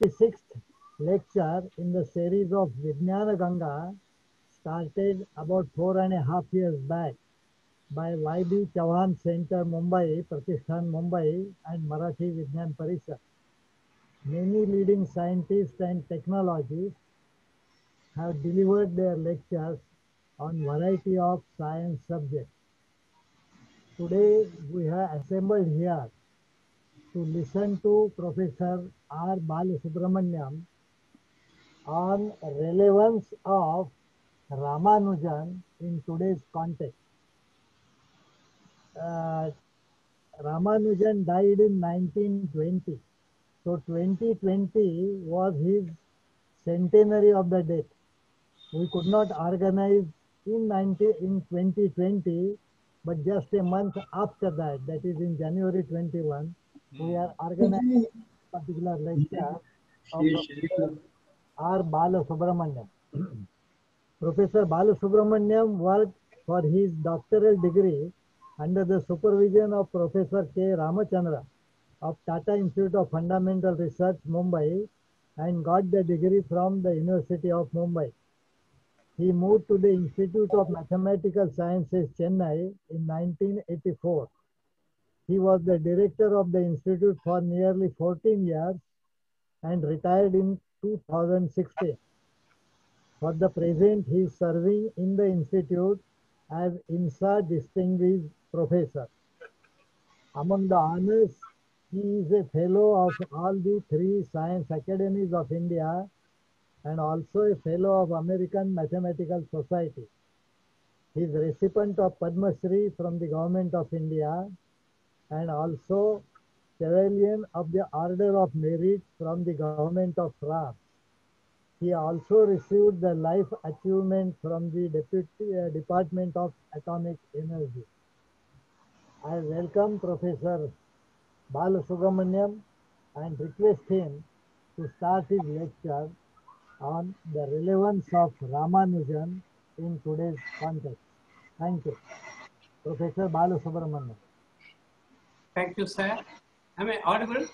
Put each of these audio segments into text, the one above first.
56th lecture in the series of Vijnana Ganga started about 4.5 years back by Y.B. Chauhan Center, Mumbai, Pratishthan, Mumbai, and Marathi Vijnan Parishad. Many leading scientists and technologists have delivered their lectures on variety of science subjects. Today we have assembled here to listen to Professor R. Balasubramaniam on relevance of Ramanujan in today's context. Uh, Ramanujan died in 1920. So 2020 was his centenary of the death. We could not organize in 2020, but just a month after that, that is in January 21, we are organizing a particular lecture of Professor R. Balasubramaniam. Professor Balasubramaniam worked for his doctoral degree under the supervision of Professor K. Ramachandra of Tata Institute of Fundamental Research, Mumbai, and got the degree from the University of Mumbai. He moved to the Institute of Mathematical Sciences, Chennai in 1984. He was the director of the institute for nearly 14 years and retired in 2016. For the present, he is serving in the institute as INSA Distinguished Professor. Among the honors, he is a fellow of all the three science academies of India and also a fellow of American Mathematical Society. He is recipient of Padma Shri from the Government of India and also Chevalier of the Order of Merit from the Government of France. He also received the Life Achievement from the Department of Atomic Energy. I welcome Professor Balasubramaniam and request him to start his lecture on the relevance of Ramanujan in today's context. Thank you. Professor Balasubramaniam. Thank you, sir. Am I audible?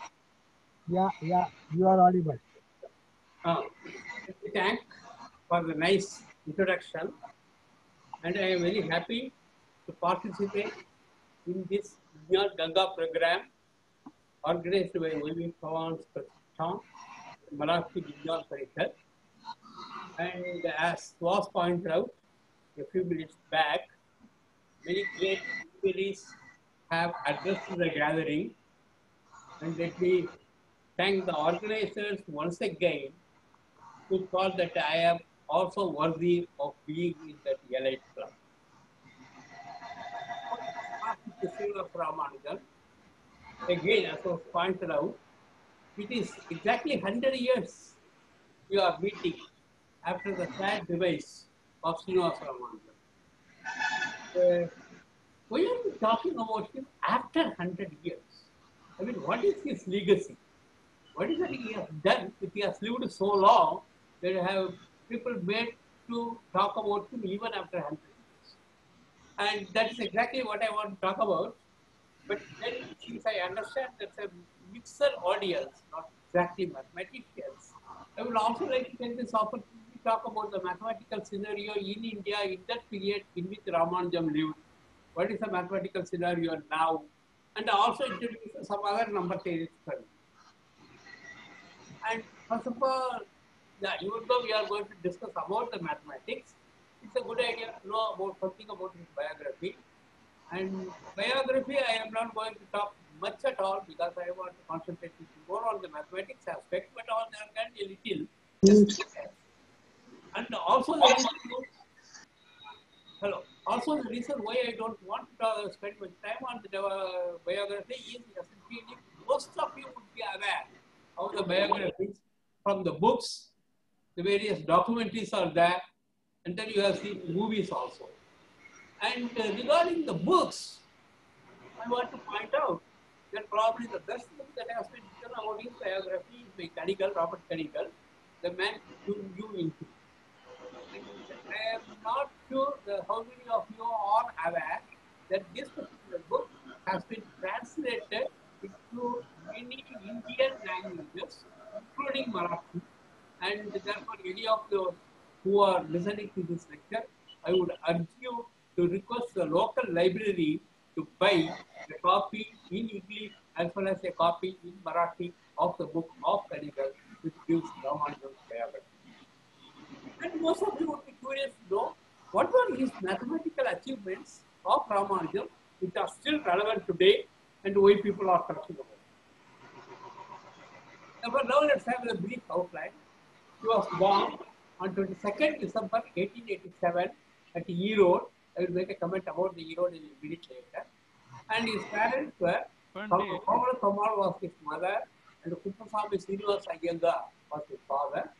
Yeah, you are audible. Thank for the nice introduction, and I am very happy to participate in this Vijnana Ganga program organized by Y.B. Chauhan Pratishthan, Marathi Vijnan Parishad. And as was pointed out a few minutes back, many great dignitaries have addressed the gathering, and let me thank the organizers once again who thought that I am also worthy of being in that elite club. The seal of Ramanujan, again, as was pointed out, it is exactly 100 years we are meeting after the sad demise of Srinivasa Ramanujan. Why are we talking about him after 100 years? I mean, what is his legacy? What is that he has done if he has lived so long that have people made to talk about him even after 100 years? And that is exactly what I want to talk about. But then, since I understand that's a mixed audience, not exactly mathematicians, I would also like to take this opportunity to talk about the mathematical scenario in India in that period in which Ramanujan lived. What is the mathematical scenario now? And also introduce some other number theories. And first of all, even though we are going to discuss about the mathematics, it's a good idea to know about something about his biography. And biography, I am not going to talk much at all because I want to concentrate more on the mathematics aspect, but on the organic a little. And also the reason, also the reason why I don't want to spend much time on the biography is essentially most of you would be aware of the biographies from the books, the various documentaries are there, and then you have seen movies also. And regarding the books, I want to point out that probably the best book that has been written about his biography is by Kanigal, Robert Kanigal, The Man You Knew Into. I am not sure how many of you are aware that this particular book has been translated into many Indian languages including Marathi. And therefore, any of those who are listening to this lecture, I would urge you to request the local library to buy a copy in English as well as a copy in Marathi of the book of Kanigal, which gives Ramanujan's biography. And most of you would be curious to know what were his mathematical achievements of Ramanujan, which are still relevant today and why people are talking about. Now let's have a brief outline. He was born on 22nd December 1887 at Erode. I will make a comment about the Erode in a minute later. And his parents were Komal Kamal was his mother, and Kuppasamy Srinivas Iyengar was his father.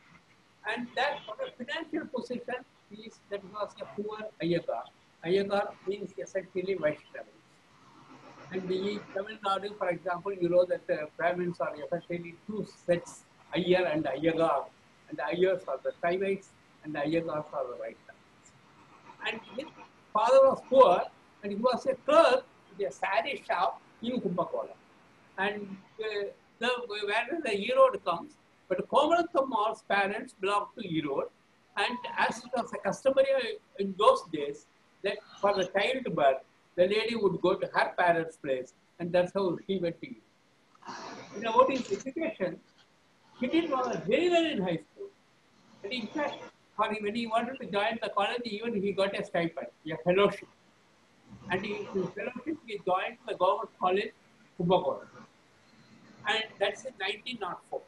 And that for a financial position, he was a poor Iyengar. Iyengar means essentially Vaishnavas. And in Tamil Nadu, for example, you know that Brahmins are essentially two sets, Iyer and Iyengar. And the Iyers are the Shaivites and the Iyengars are the Vaishnavas. And his father was poor and he was a clerk in a saree shop in Kumbakolam. And where the Erode comes, but Komalathammal's parents belonged to Erode. And as it was a customary in those days, that for the childbirth, the lady would go to her parents' place, and that's how he went to Erode. And about his education, he did very well in high school. And in fact, when he wanted to join the college, even he got a stipend, a fellowship. And his fellowship, he joined the government college, Kumbakolam. And that's in 1904.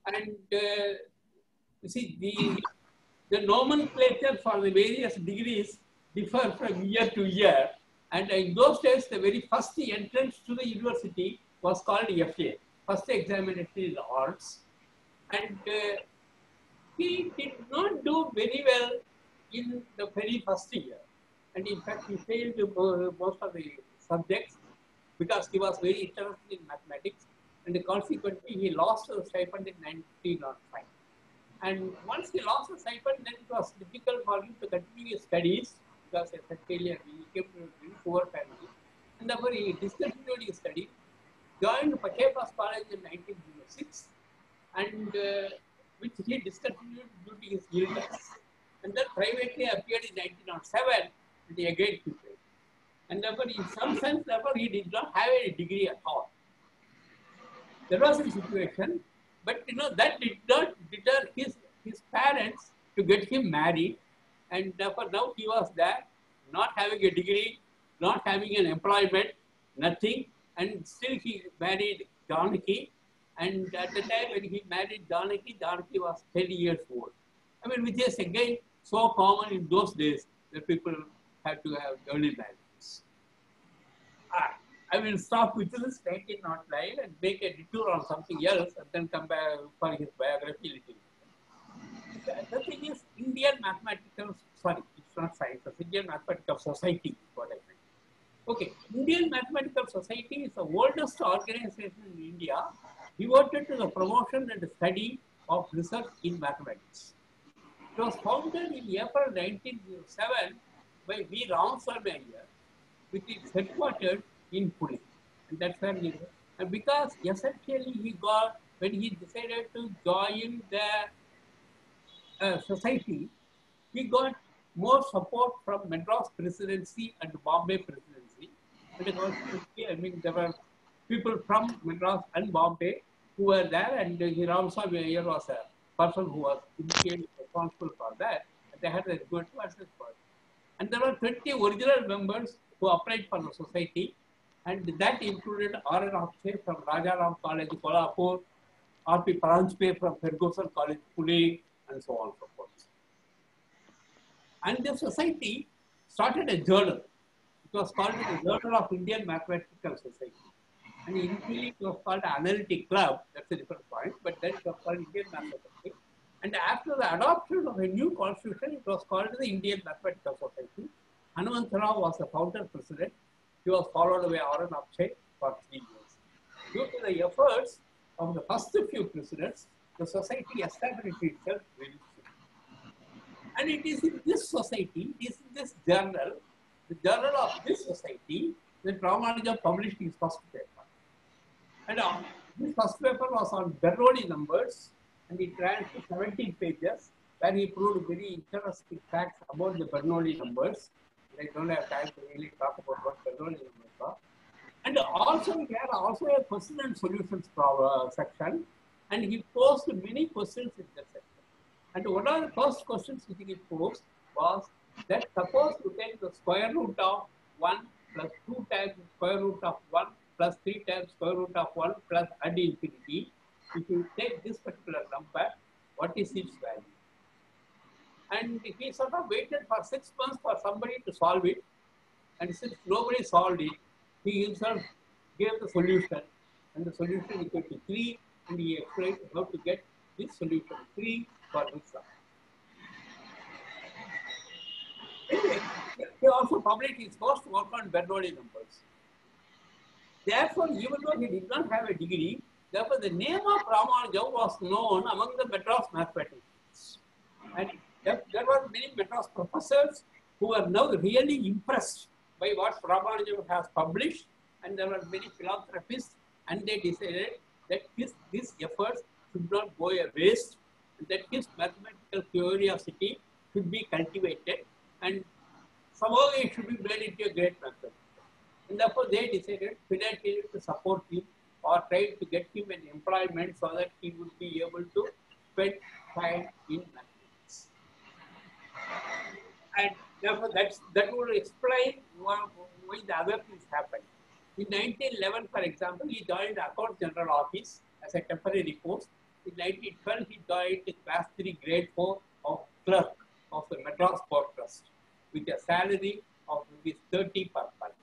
And you see, the nomenclature for the various degrees differ from year to year. And in those days, the very first entrance to the university was called FA, first examination in the arts. And he did not do very well in the very first year. And in fact, he failed most of the subjects because he was very interested in mathematics. And consequently, he lost the stipend in 1905. And once he lost the stipend, then it was difficult for him to continue his studies because essentially he came from a very poor family. And therefore, he discontinued his studies, joined Pachepas College in 1906, and which he discontinued due to his illness. And then privately appeared in 1907, and he again quit. And therefore, in some sense, therefore, he did not have a degree at all. There was a situation, but that did not deter his parents to get him married. And therefore, now he was there, not having a degree, not having an employment, nothing. And still he married Janaki. And at the time when he married Janaki, Janaki was 10 years old. I mean, which is again so common in those days that people had to have early marriages. I will stop with this 1909 and make a detour on something else and then come back for his biography little. The thing is, Indian Mathematical, sorry, it's not science, it's Indian Mathematical Society is what I meant. Okay, Indian Mathematical Society is the oldest organization in India devoted to the promotion and study of research in mathematics. It was founded in April 1907 by V. Ramaswamy Iyer, which is headquartered in Pune. And that's where he was. And because essentially he got, when he decided to join the society, he got more support from Madras Presidency and Bombay Presidency. And consequently, I mean, there were people from Madras and Bombay who were there, and Ramaswamy Iyer was a person who was initially responsible for that. And they had a good versus for it. And there were 20 original members who applied for the society, and that included R.N. Akshay from Rajaram College, Kolhapur, R.P. Paranjpe from Ferguson College, Pune, and so on and so forth. And the society started a journal. It was called the Journal of Indian Mathematical Society. And initially it was called Analytic Club, that's a different point, but then it was called Indian Mathematical. And after the adoption of a new constitution, it was called the Indian Mathematical Society. Hanumantarao was the founder president. He was followed by R.N. Akshay for 3 years. Due to the efforts of the first few presidents, the society established itself very soon. And it is in this society, it is in this journal, the journal of this society, that Ramanujan published his first paper. And This first paper was on Bernoulli numbers, and it ran to 17 pages, where he proved very interesting facts about the Bernoulli numbers. I don't have time to really talk about what Bernoulli numbers are. And also, he had also a question and solutions section, and he posed many questions in that section. And one of the first questions which he posed was that suppose you take the square root of 1 plus 2 times the square root of 1 plus 3 times square root of 1 plus ad infinity. If you take this particular number, what is its value? And he sort of waited for 6 months for somebody to solve it. And since nobody solved it, he himself gave the solution. And the solution is equal to 3. And he explained how to get this solution 3 for this sum. Anyway, he also published his first work on Bernoulli numbers. Therefore, even though he did not have a degree, therefore the name of Ramanujan was known among the Madras mathematicians. And there were many Madras professors who were now really impressed by what Ramanujan has published, and there were many philanthropists, and they decided that his efforts should not go a waste, and that his mathematical curiosity should be cultivated, and somehow it should be made into a great mathematician. And therefore, they decided financially to support him or tried to get him an employment so that he would be able to spend time in mathematics. And therefore, that would explain why the other things happened. In 1911, for example, he joined the Account General Office as a temporary post. In 1912, he joined the Class 3 Grade 4 of clerk of the Madras Port Trust with a salary of Rs 30 per month.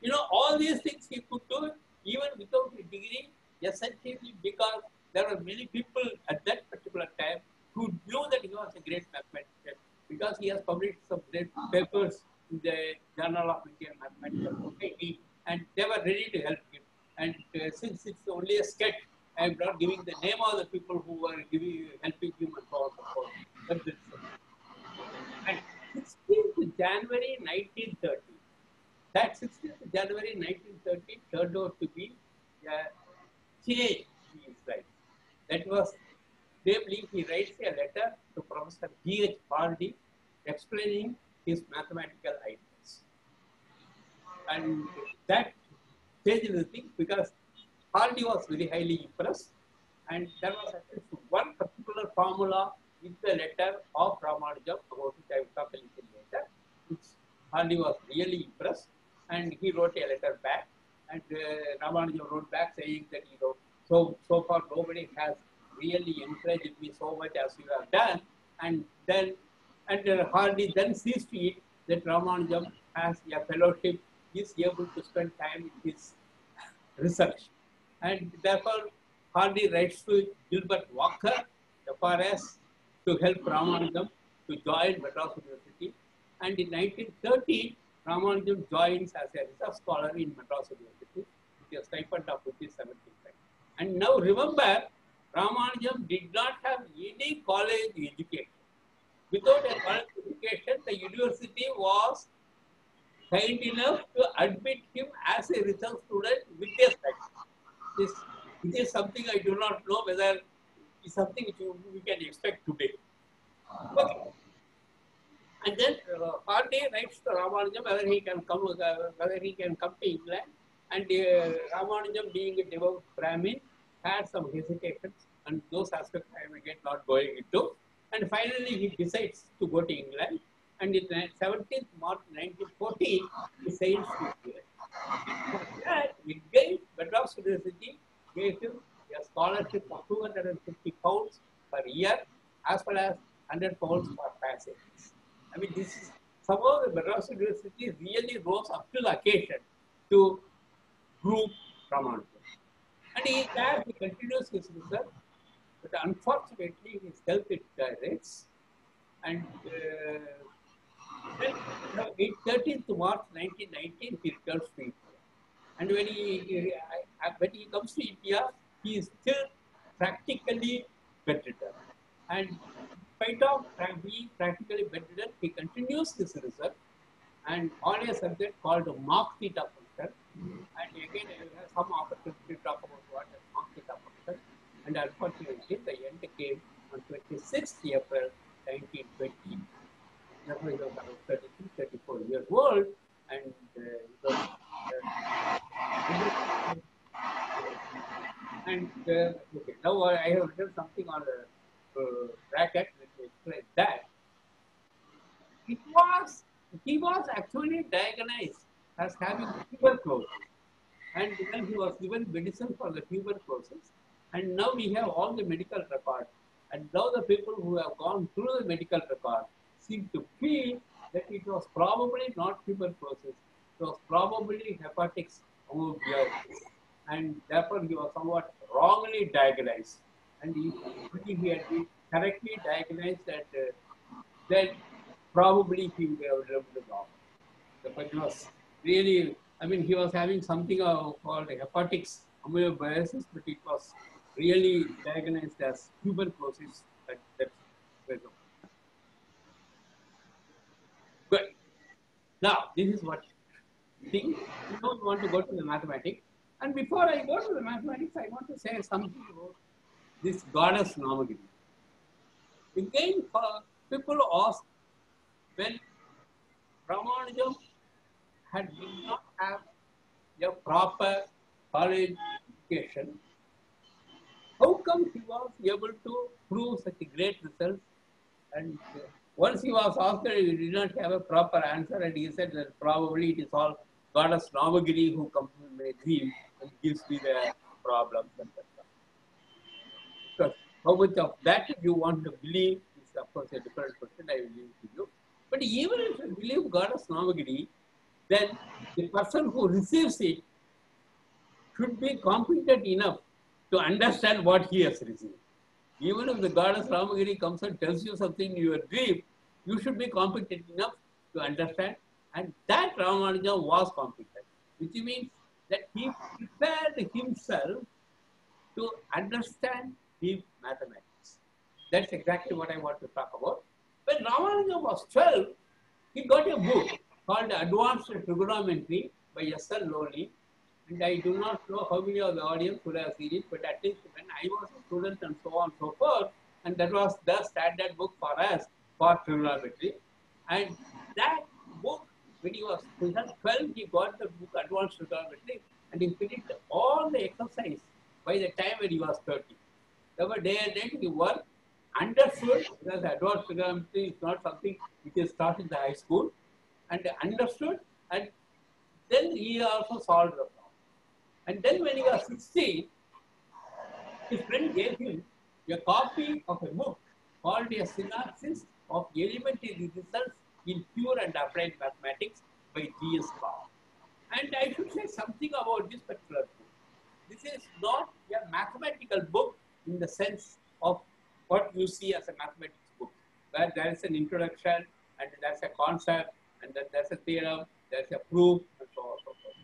You know, all these things he could do even without a degree, essentially because there were many people at that particular time who knew that he was a great mathematician because he has published some great papers in the Journal of Indian Mathematical Society, and they were ready to help him. And since it's only a sketch, I am not giving the name of the people who were helping him and so on and so forth. That's it. And 16th January 1930. That 16th January 1930 turned out to be a change in his life. That was, namely, he writes a letter to Professor G.H. Hardy explaining his mathematical ideas. And that changed the thing because Hardy was very highly impressed, and there was at least one particular formula in the letter of Ramanujan, about which I will talk a little later, which Hardy was really impressed. And he wrote a letter back, and Ramanujan wrote back saying that, you know, so far nobody has really encouraged me so much as you have done. And then, Hardy then sees to it that Ramanujan has a fellowship, is able to spend time in his research. And therefore, Hardy writes to Gilbert Walker, FRS, to help Ramanujan to join Madras University. And in 1913, Ramanujan joins as a research scholar in Madras University with a stipend of ₹75. And now remember, Ramanujan did not have any college education. Without a college education, the university was kind enough to admit him as a research student with a stipend. This is something I do not know whether it's something which we can expect today. Okay. And then Hardy writes to Ramanujan whether he can come to England. And Ramanujan, being a devout Brahmin, had some hesitations, and those aspects I am again not going into. And finally, he decides to go to England. And in 17th March 1914, he sails to England. For that, Madras University gave him a scholarship of £250 per year, as well as £100 for passage. I mean, this is somehow the Madras University really rose up to the occasion to group Ramanujan. And he continues his research, but unfortunately his health deteriorates. And then, 13th March 1919, he returns to India. And when he comes to India, he is still practically bedridden. And in spite of being practically bedridden, he continues his research and on a subject called Mach theta function. function. And again, I will have some opportunity to talk about what is not theta function. And unfortunately, the end came on 26th April 1920. Therefore, he was around 33, 34 years old, and okay, now I have written something on the bracket. Let me explain that. He was actually diagnosed as having tuberculosis, and then he was given medicine for the tuberculosis, and now we have all the medical records, and now the people who have gone through the medical record seem to feel that it was probably not tuberculosis, it was probably hepatitis amoebiasis, and therefore he was somewhat wrongly diagnosed, and if he had been correctly diagnosed at then probably he would have lived long. But it was really, I mean, he was having something called hepatitis amoebiasis, but it was really diagnosed as tuberculosis. That's good. Now, this is what thing. Now we want to go to the mathematics. And before I go to the mathematics, I want to say something about this goddess Namagiri. Again, people ask when Ramanujam did not have a proper college education, how come he was able to prove such a great result? And once he was asked, he did not have a proper answer, and he said that probably it is all goddess Namagiri who comes in my dream and gives me the problems. Because how much of that you want to believe is, of course, a different question. I will leave to you. But even if you believe goddess Namagiri, then the person who receives it should be competent enough to understand what he has received. Even if the goddess Ramagiri comes and tells you something in your dream, you should be competent enough to understand. And that Ramanuja was competent, which means that he prepared himself to understand deep mathematics. That's exactly what I want to talk about. When Ramanuja was 12, he got a book called Advanced Trigonometry by S.L. Lowry. And I do not know how many of the audience would have seen it, but at least when I was a student and so on and so forth, and that was the standard book for us for trigonometry. And that book, when he was 12, he got the book Advanced Trigonometry, and he finished all the exercise by the time when he was 30. Therefore, day and night he worked, understood, because advanced trigonometry is not something which is taught in the high school, and understood, and then he also solved the problem. And then when he was 16, his friend gave him a copy of a book called A Synopsis of Elementary Results in Pure and Applied Mathematics by G.S. Bhatt. And I should say something about this particular book. This is not a mathematical book in the sense of what you see as a mathematics book, where there is an introduction and there's a concept and then there's a theorem, there's a proof, and so on and so forth.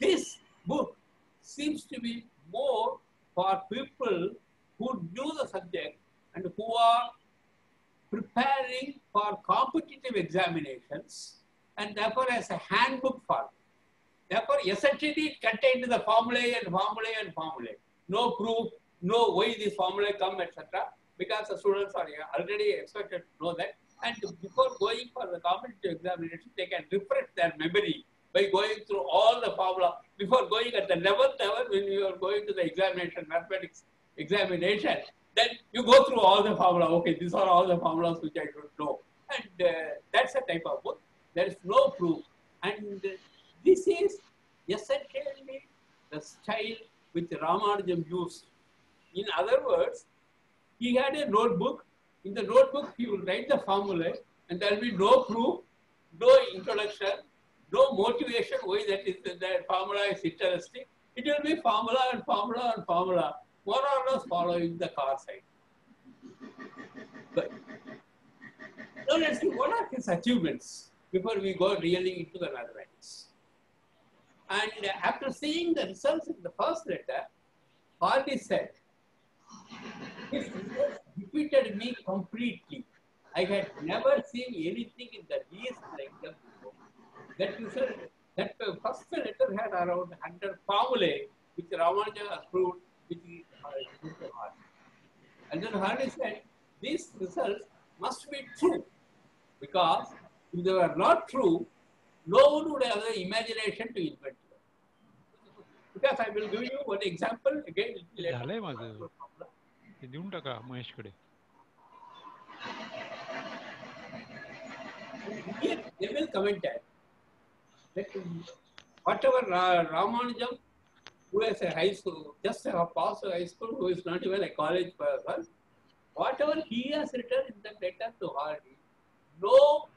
This book seems to be more for people who know the subject and who are preparing for competitive examinations, and therefore as a handbook for them. Therefore, essentially it contains the formulae and formulae and formulae. No proof, no why this formulae come, etc. Because the students are already expected to know that. And before going for the competitive examination, they can refresh their memory by going through all the formula. Before going at the 11th level, when you are going to the examination, mathematics examination, then you go through all the formula. Okay, these are all the formulas which I should know. And that's a type of book. There is no proof. And this is essentially the style which Ramanujam used. In other words, he had a notebook. In the notebook, he will write the formula, and there will be no proof, no introduction, no motivation why that formula is interesting. It will be formula and formula and formula, more or less following the car side. But now let's see what are his achievements before we go really into the mathematics. And after seeing the results in the first letter, Hardy said, his results defeated me completely. I had never seen anything in the least like them before. That result That first letter had around 100 formulae which Ramanuja has proved, which is good to heart. And then Hardy said, these results must be true, because if they were not true, no one would have the imagination to invent them. Because I will give you one example again. झालंय माझं ते देऊन टाका महेशकडे. Here they will comment that whatever Ramanujam, who has a high school, just a passed high school, who is not even a college person, whatever he has written in the letter to Hardy, no,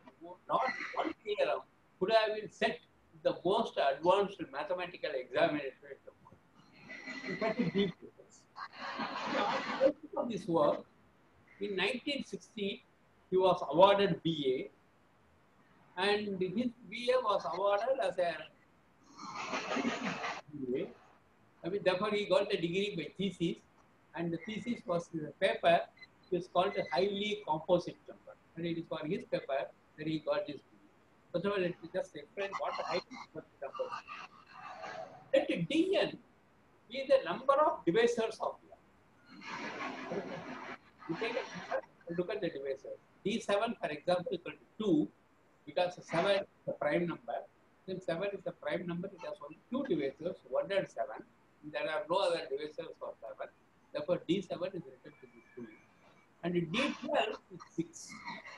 not one theorem could have been set in the most advanced mathematical examination in the world. In fact, deep process. Of this work, in 1960, he was awarded BA, and his BA was awarded as a BA. I mean, therefore, he got the degree by thesis, and the thesis was a paper which is called a highly composite number, and it is for his paper that he got this degree. First of all, let me just explain what a highly composite number is. Let Dn be the number of divisors of L. You take a number and look at the divisors. D7, for example, equal to 2, because 7 is the prime number. Since 7 is the prime number, it has only 2 divisors, 1 and 7. There are no other divisors for 7. Therefore, D7 is written to be 2. And D12 is 6.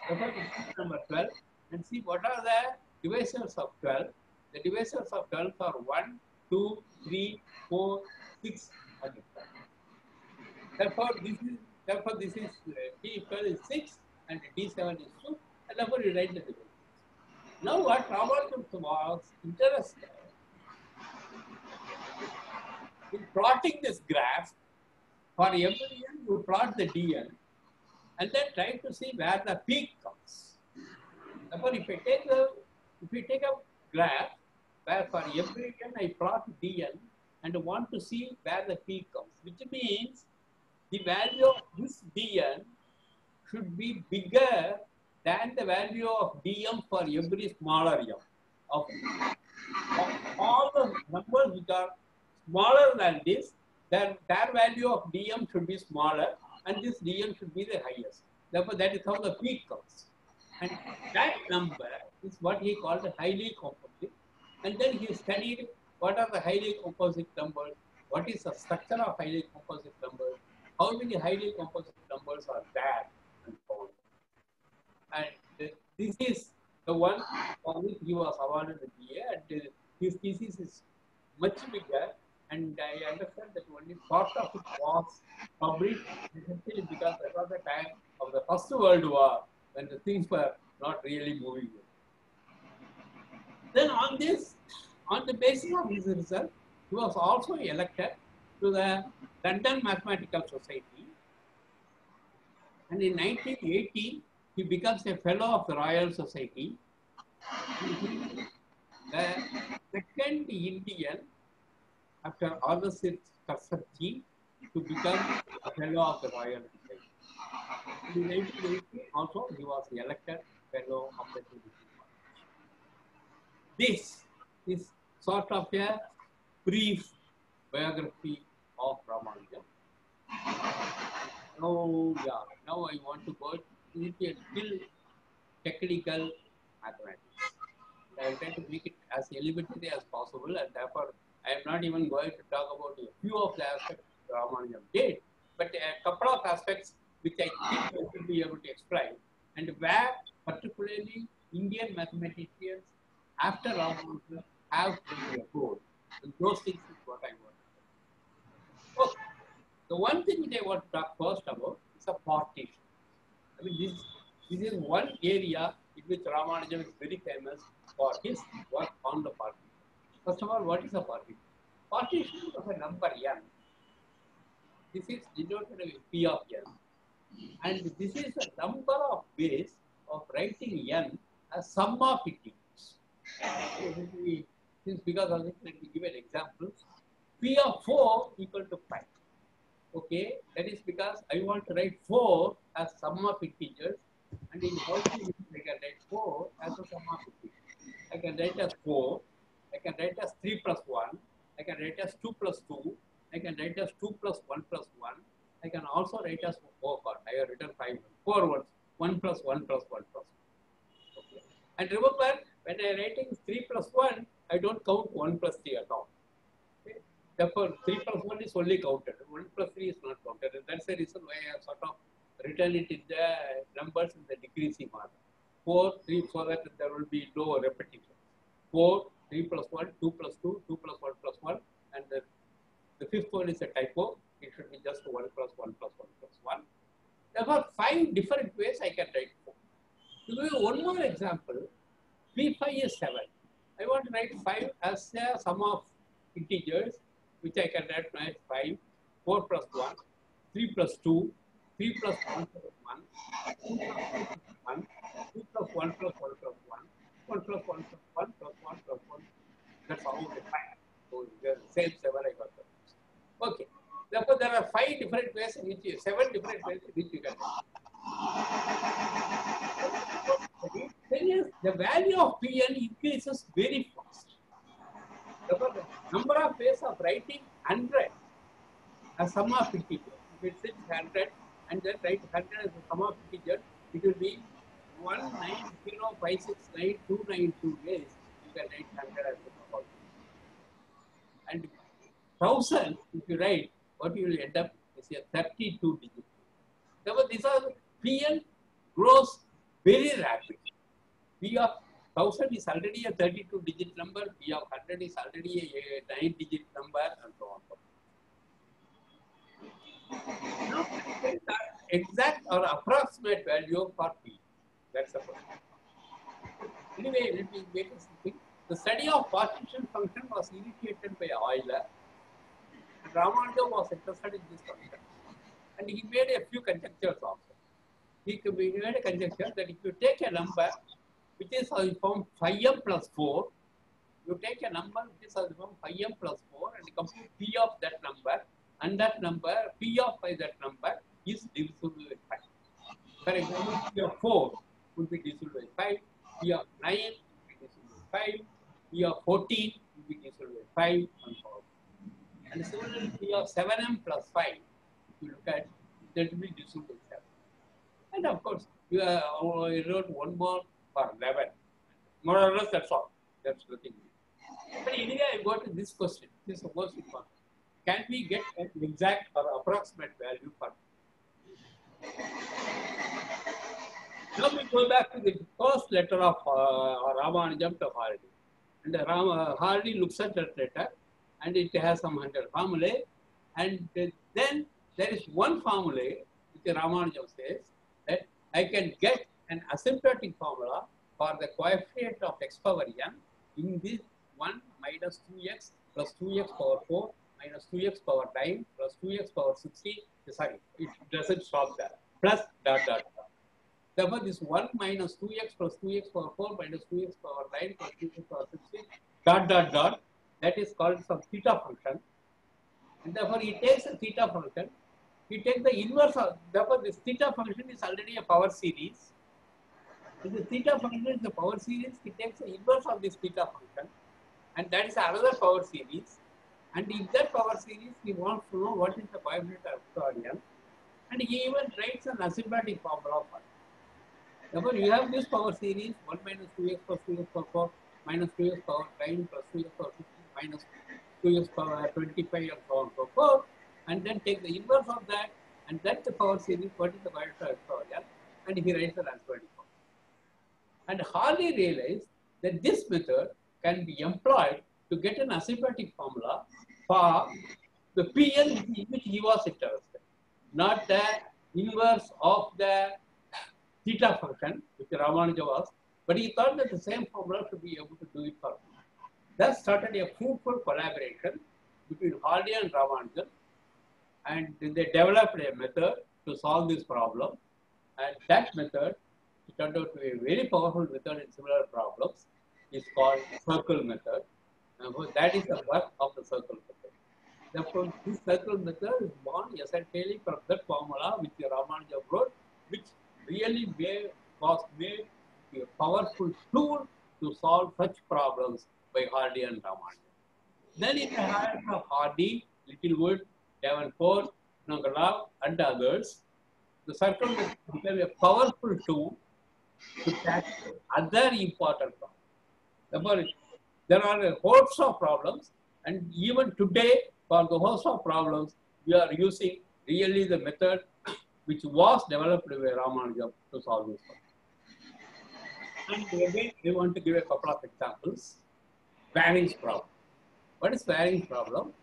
Therefore, this is number 12. And see what are the divisors of 12. The divisors of 12 are 1, 2, 3, 4, 6, and 12. Therefore, this is D12 is 6 and D7 is 2. And therefore, you write the divisors. Now, what Ramanujan was interested in plotting this graph, for every n you plot the dn and then try to see where the peak comes. Therefore, if we take a graph where for every n I plot dn and want to see where the peak comes, which means the value of this dn should be bigger than the value of dm for every smaller m. Of all the numbers which are smaller than this, their value of dm should be smaller and this dm should be the highest. Therefore, that is how the peak comes. And that number is what he called a highly composite. And then he studied what are the highly composite numbers, what is the structure of highly composite numbers, how many highly composite numbers are there, and so on. And this is the one for which he was awarded the BA, and his thesis is much bigger. And I understand that only part of it was published essentially because that was the time of the First World War when the things were not really moving. Then on the basis of his result, he was also elected to the London Mathematical Society. And in 1980, he becomes a fellow of the Royal Society. The second Indian after Augustus Kasarji to become a fellow of the Royal Society. In 1980, also he was elected fellow of the Society. This is sort of a brief biography of Ramanujan. Now I want to go into a little technical mathematics. I will try to make it as elementary as possible, and therefore I am not even going to talk about a few of the aspects Ramanujan did, but a couple of aspects which I think I should be able to explain, and where particularly Indian mathematicians after Ramanujan have played a role. And those things is what I want to say. Okay. The one thing which I want to talk first about is a partition. I mean, this is one area in which Ramanujan is very famous for his work on the partition. First of all, what is a partition? Partition of a number n. This is denoted with P of n. And this is a number of ways of writing n as sum of integers. Since because of this, let me give an example. P of 4 equal to 5. Okay, that is because I want to write 4 as sum of integers, and in how I can write 4 as a sum of integers. I can write as 4, I 4 ones, 1 plus 1 plus 1 plus 1. Okay. And remember, when I am writing 3 plus 1, I don't count 1 plus 3 at all. Okay. Therefore, 3 plus 1 is only counted. 1 plus 3 is not counted. And that's the reason why I have sort of written it in the numbers in the decreasing order. 4, 3, so that there will be no repetition. 4, 3 plus 1, 2 plus 2, 2 plus 1 plus 1, and the fifth one is a typo. It should be just 1 plus 1 plus 1 plus 1. There are 5 different ways I can write 4. To give you one more example, P5 is 7. I want to write 5 as a sum of integers, which I can write as 5, 4 plus 1, 3 plus 2, 3 plus 1 plus 1, 2 plus 1, 2 plus 1 plus 1 plus 1, 1 plus 1 plus 1 plus 1 plus 1. That's how we find. So the same 7 I got. Okay. Therefore, there are 5 different ways in which 7 different ways in which you can write. Then is the value of Pn increases very fast. Therefore, the number of ways of writing 100 as sum of integers. If it is 100 and then write 100 as a sum of integers, it will be 190569292 ways you can write 100 as a sum of integers. And 1000, if you write, what you will end up is a 32 digit. Therefore, these are Pn grows very rapidly. P of 1000 is already a 32 digit number, P of 100 is already a 9 digit number, and so on. Now, the exact or approximate value for P. That's the question. Anyway, let me make a something. The study of partition function was initiated by Euler. And Ramanujan was interested in this function. And he made a few conjectures also. He made a conjecture that if you take a number which is of the form phi m plus 4, you take a number which is of the form phi m plus 4 and compute P of that number, and that number, P of that number is divisible by 5. For example, P of 4 would be divisible by 5, P of 9 would be divisible by 5, P of 14 would be divisible by 5, and so on. And similarly, P of 7m plus 5, if you look at, that will be divisible by 7. And of course, you wrote one more for 11. More or less, that's all. That's the thing. But anyway, I go to this question. This is the most important. Can we get an exact or approximate value for now we go back to the first letter of Ramanujan to Hardy. And Hardy looks at that letter and it has some 100 formulae. And then there is one formula which Ramanujan says that I can get an asymptotic formula for the coefficient of x power n in this 1 minus 2x plus 2x power 4 minus 2x power 9 plus 2x power 16. Sorry, it doesn't stop there. Plus dot dot dot. Therefore, this 1 minus 2x plus 2x power 4 minus 2x power 9 plus 2x power 16 dot dot dot, that is called some theta function. And therefore, he takes a theta function. He takes the inverse of, therefore, this theta function is already a power series. If the theta function is the power series, he takes the inverse of this theta function. And that is another power series. And in that power series, he wants to know what is the coefficient of epsilon. And he even writes an asymptotic formula for it. Therefore, you have this power series 1 minus 2x plus 2x power 4 minus 2x power 9 plus 2x power 15 minus 2x power 25 and so on and so forth. And then take the inverse of that, and that's the power series, what is the coefficient of epsilon, and he writes an asymptotic formula. And Hardy realized that this method can be employed to get an asymptotic formula for the Pn in which he was interested, not the inverse of the theta function, which Ramanujan was, but he thought that the same formula should be able to do it for him. Thus started a fruitful collaboration between Hardy and Ramanujan, and they developed a method to solve this problem, and that method turned out to be a very powerful method in similar problems. It's called circle method. That is the work of the circle method. Therefore, this circle method is born essentially from that formula which Ramanujan wrote, which really was made a powerful tool to solve such problems by Hardy and Ramanujan. Then in the hands of Hardy, Littlewood, Davenport, Nagaraj, and others, the circle method became a powerful tool to tackle other important problems. Therefore, there are a host of problems, and even today, for the host of problems, we are using really the method which was developed by Ramanujan to solve this problem. And again, we want to give a couple of examples. Variance problem. What is variance problem?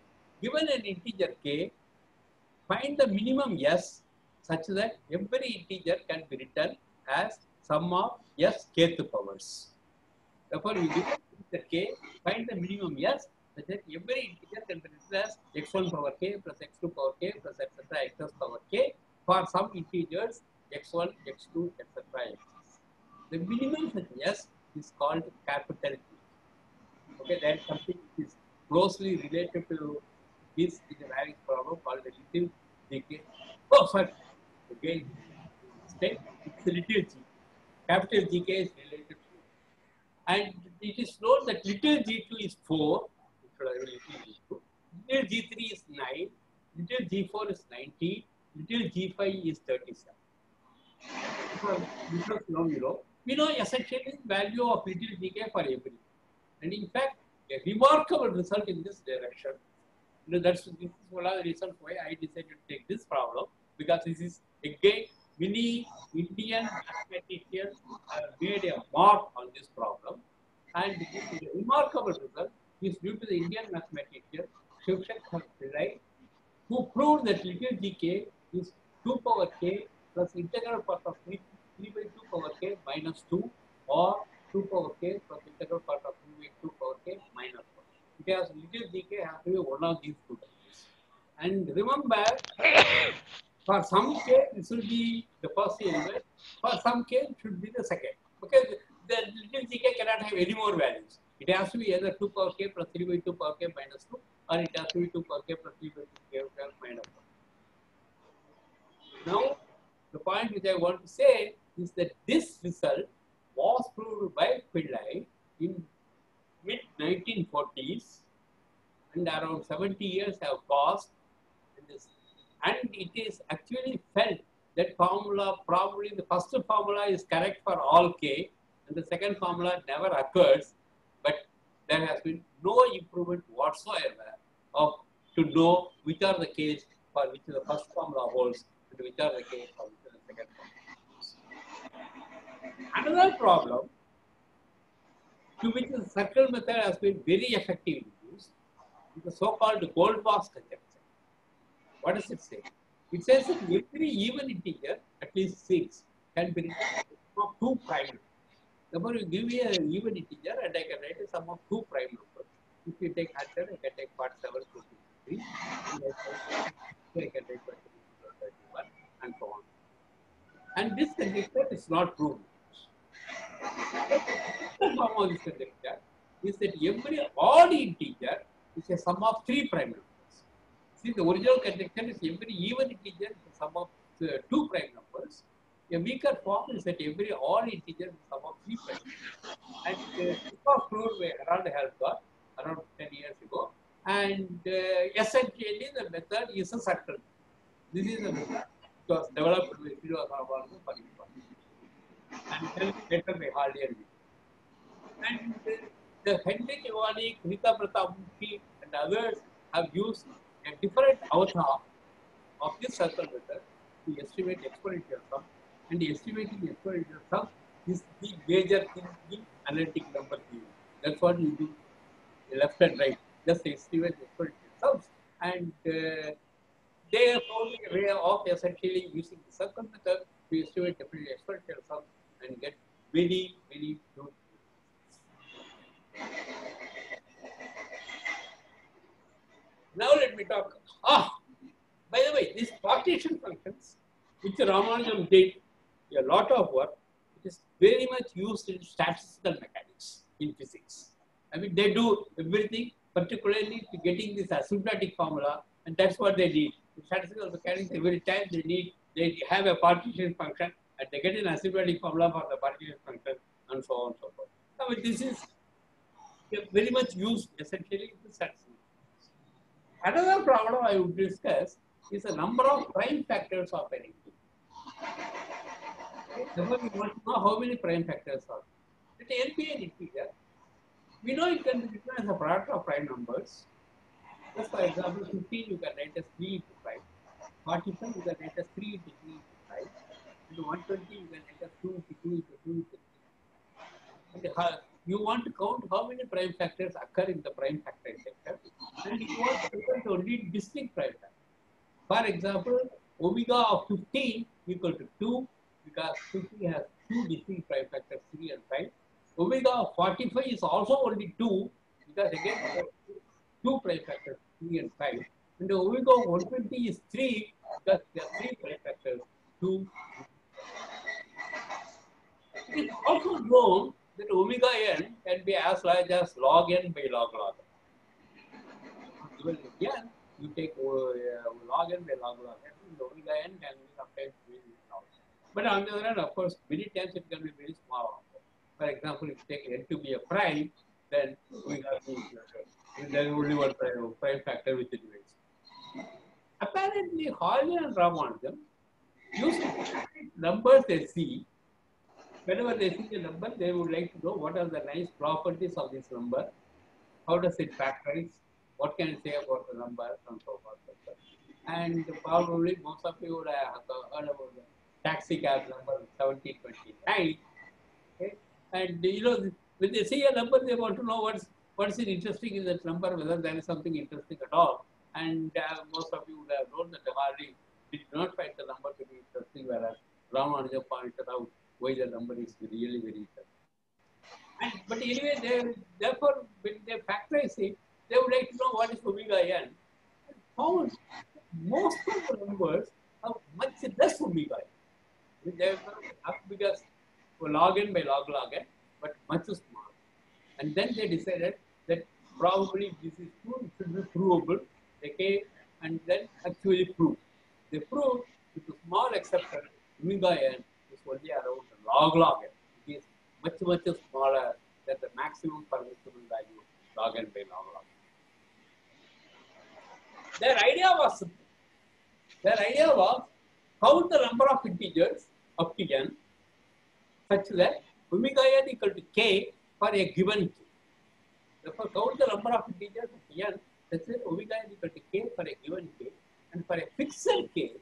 Given an integer k, find the minimum s such that every integer can be written as sum of s kth powers. Therefore, you give the k, find the minimum s such that every integer can be written as x1 power k plus x2 power k plus etc. xs power k for some integers x1, x2, etc. xs. The minimum such s is called capital T. Okay, that is something which is closely related to this is a variance problem called the little gk. Oh, sorry. Again, mistake. It's a little g. Capital Gk is related to it. And it is known that little g2 is 4. Little g3 is 9. Little g4 is 19. Little g5 is 37. We know essentially the value of little gk for every. And in fact, a remarkable result in this direction. This is one of the reasons why I decided to take this problem, because this is again many Indian mathematicians have made a mark on this problem, and this is a remarkable result is due to the Indian mathematician Shivshankar Pillai, who proved that little gk is 2 power k plus integral part of 3 by 2 power k minus 2, or 2 power k plus integral part of 3 by 2 power k minus 1. Because little gk has to be one of these two terms. And remember, for some k, this will be the first element. For some k, it should be the second. Because the little gk cannot have any more values. It has to be either 2 power k plus 3 by 2 power k minus 2, or it has to be 2 power k plus 3 by 2 power k minus 1. Now, the point which I want to say is that this result was proved by Pillai in mid-1940s, and around 70 years have passed, and it is actually felt that formula, probably the first formula is correct for all k, and the second formula never occurs, but there has been no improvement whatsoever to know which are the k's for which the first formula holds, and which are the k's for which the second formula holds. Another problem to which the circle method has been very effectively used is the so-called Goldbach's conjecture. What does it say? It says that every even integer, at least 6, can be written as a sum of 2 prime numbers. Therefore, you give me an even integer and I can write a sum of 2 prime numbers. If you take 100, I can take part 7 to 53, and I can take 31, and so on. And this conjecture is not proven. The form of this conjecture is that every odd integer is a sum of 3 prime numbers. See, the original conjecture is every even integer is a sum of 2 prime numbers. A weaker form is that every odd integer is a sum of 3 prime numbers. And this was proved by Harald Helmholtz around 10 years ago. And essentially, the method is a circle. This is the method which was developed by Srinivasa Ramanujan for information, and then later by Harald. And the Hendrik Ewald, Rita Pratapmukhi, and others have used a different avatar of this circle method to estimate exponential sum. And estimating exponential sum is the major thing in analytic number theory. That's what you do, left and right, just estimate exponential sums. And they are found a way of essentially using the circle method to estimate different exponential sums and get very, very good. Now let me talk. By the way, these partition functions, which Ramanujan did a lot of work, it is very much used in statistical mechanics in physics. I mean, they do everything, particularly to getting this asymptotic formula, and that's what they need. In statistical mechanics, every time they have a partition function, and they get an asymptotic formula for the partition function, and so on and so forth. I mean, this is very much used essentially in statistics. Another problem I would discuss is the number of prime factors of an integer. Therefore, we want to know how many prime factors are. Let n be an integer. We know it can be written as a product of prime numbers. Just for example, 15 you can write as 3 into 5. 45 you can write as 3 into 3 into 5. And 120 you can write as 2 into 2 into 2 into 3. And you want to count how many prime factors occur in the prime factor sector, and you want to present only distinct prime factors. For example, omega of 15 equal to 2 because 50 has two distinct prime factors 3 and 5. Omega of 45 is also only 2 because again two prime factors 3 and 5. And the omega of 120 is 3 because there are 3 prime factors 2. It is also known that omega n can be as large as log n by log log. Given n, you take log n by log log n, the omega n can be sometimes very large. But on the other hand, of course, many times it can be very small. For example, if you take n to be a prime, then omega there is only one prime factor which divides. Apparently, Hardy and Ramanujan using numbers they see. Whenever they see a number, they would like to know what are the nice properties of this number, how does it factorize, what can it say about the number, and so forth. And probably most of you would have heard about the taxi cab number 1729. Okay? And when they see a number, they want to know what's interesting in that number, whether there is something interesting at all. And most of you would have known that Hardy did not find the number to be interesting, whereas Ramanujan pointed out why the number is really very interesting. But anyway, therefore, when they factorize it, they would like to know what is omega n. And found most of the numbers have much less omega n. They are not because log n by log log n, but much small. And then they decided that probably this is true, it should be provable. They came and then actually proved. They proved with a small exception, omega n is only around log log n. It is much smaller than the maximum permissible value log n by log log. Their idea was simple. Their idea was count the number of integers up to n such that omega n equal to k for a given k. Therefore, count the number of integers up to n such that omega n equal to k for a given k, and for a fixed k,